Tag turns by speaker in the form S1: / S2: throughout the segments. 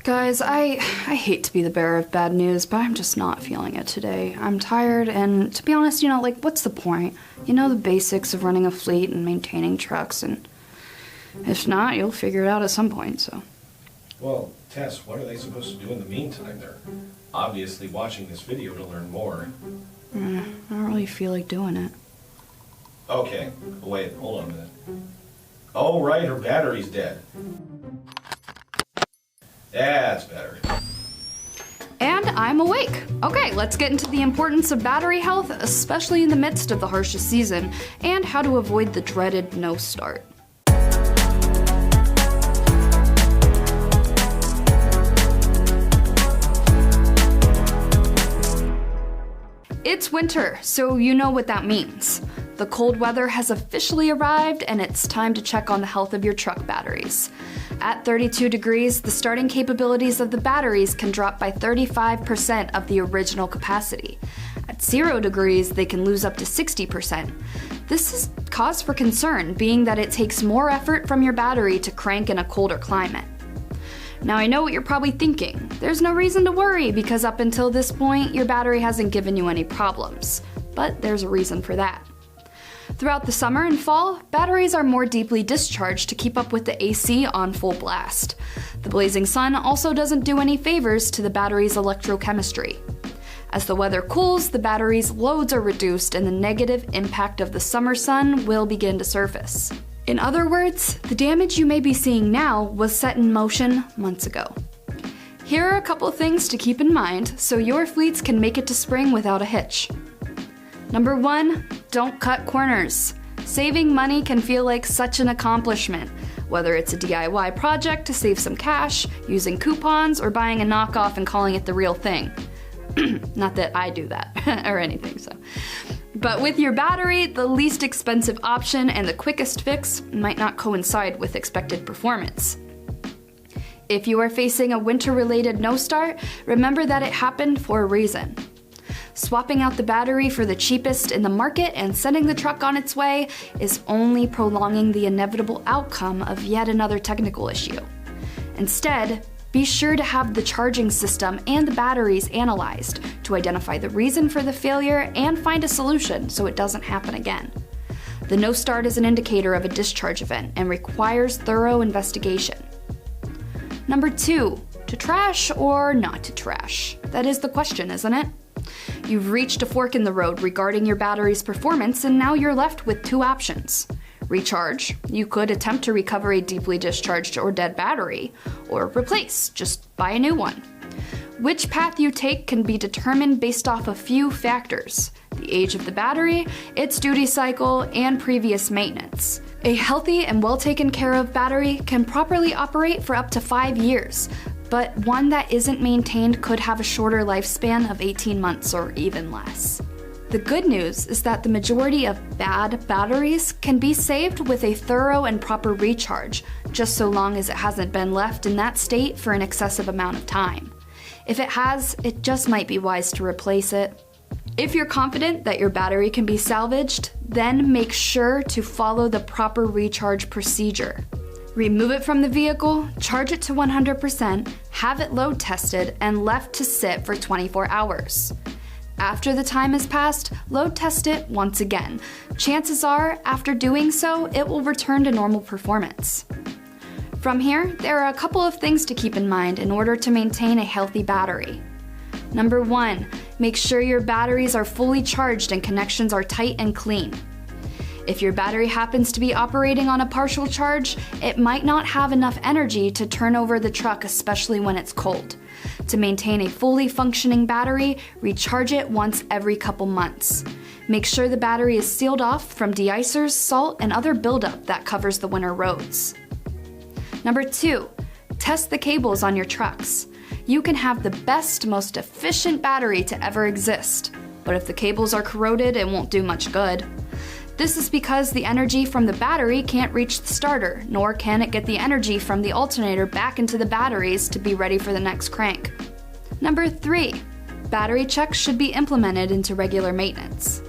S1: Guys, I hate to be the bearer of bad news, but I'm just not feeling it today. I'm tired, and to be honest, what's the point? You know the basics of running a fleet and maintaining trucks, and if not, you'll figure it out at some point, so.
S2: Well, Tess, what are they supposed to do in the meantime? They're obviously watching this video to learn more.
S1: I don't really feel like doing it.
S2: Okay, wait, hold on a minute. Oh, right, her battery's dead. That's better.
S1: And I'm awake. Okay, let's get into the importance of battery health, especially in the midst of the harshest season, and how to avoid the dreaded no start. It's winter, so you know what that means. The cold weather has officially arrived, and it's time to check on the health of your truck batteries. At 32 degrees, the starting capabilities of the batteries can drop by 35% of the original capacity. At 0 degrees, they can lose up to 60%. This is cause for concern, being that it takes more effort from your battery to crank in a colder climate. Now I know what you're probably thinking. There's no reason to worry because up until this point, your battery hasn't given you any problems. But there's a reason for that. Throughout the summer and fall, batteries are more deeply discharged to keep up with the AC on full blast. The blazing sun also doesn't do any favors to the battery's electrochemistry. As the weather cools, the battery's loads are reduced and the negative impact of the summer sun will begin to surface. In other words, the damage you may be seeing now was set in motion months ago. Here are a couple things to keep in mind so your fleets can make it to spring without a hitch. Number 1, don't cut corners. Saving money can feel like such an accomplishment, whether it's a DIY project to save some cash, using coupons, or buying a knockoff and calling it the real thing. Not that I do that or anything, so. But with your battery, the least expensive option and the quickest fix might not coincide with expected performance. If you are facing a winter-related no start, remember that it happened for a reason. Swapping out the battery for the cheapest in the market and sending the truck on its way is only prolonging the inevitable outcome of yet another technical issue. Instead, be sure to have the charging system and the batteries analyzed to identify the reason for the failure and find a solution so it doesn't happen again. The no start is an indicator of a discharge event and requires thorough investigation. Number 2, to trash or not to trash? That is the question, isn't it? You've reached a fork in the road regarding your battery's performance, and now you're left with 2 options. Recharge. You could attempt to recover a deeply discharged or dead battery, or replace, just buy a new one. Which path you take can be determined based off a few factors: the age of the battery, its duty cycle, and previous maintenance. A healthy and well taken care of battery can properly operate for up to 5 years, but one that isn't maintained could have a shorter lifespan of 18 months or even less. The good news is that the majority of bad batteries can be saved with a thorough and proper recharge, just so long as it hasn't been left in that state for an excessive amount of time. If it has, it just might be wise to replace it. If you're confident that your battery can be salvaged, then make sure to follow the proper recharge procedure. Remove it from the vehicle, charge it to 100%, have it load tested, and left to sit for 24 hours. After the time has passed, load test it once again. Chances are, after doing so, it will return to normal performance. From here, there are a couple of things to keep in mind in order to maintain a healthy battery. Number 1, make sure your batteries are fully charged and connections are tight and clean. If your battery happens to be operating on a partial charge, it might not have enough energy to turn over the truck, especially when it's cold. To maintain a fully functioning battery, recharge it once every couple months. Make sure the battery is sealed off from de-icers, salt, and other buildup that covers the winter roads. Number 2, test the cables on your trucks. You can have the best, most efficient battery to ever exist, but if the cables are corroded, it won't do much good. This is because the energy from the battery can't reach the starter, nor can it get the energy from the alternator back into the batteries to be ready for the next crank. Number 3, battery checks should be implemented into regular maintenance.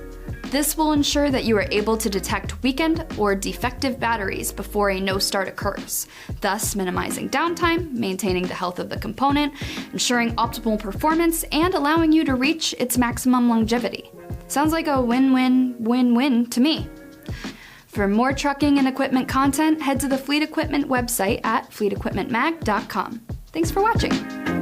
S1: This will ensure that you are able to detect weakened or defective batteries before a no start occurs, thus minimizing downtime, maintaining the health of the component, ensuring optimal performance, and allowing you to reach its maximum longevity. Sounds like a win-win-win-win to me. For more trucking and equipment content, head to the Fleet Equipment website at fleetequipmentmag.com. Thanks for watching.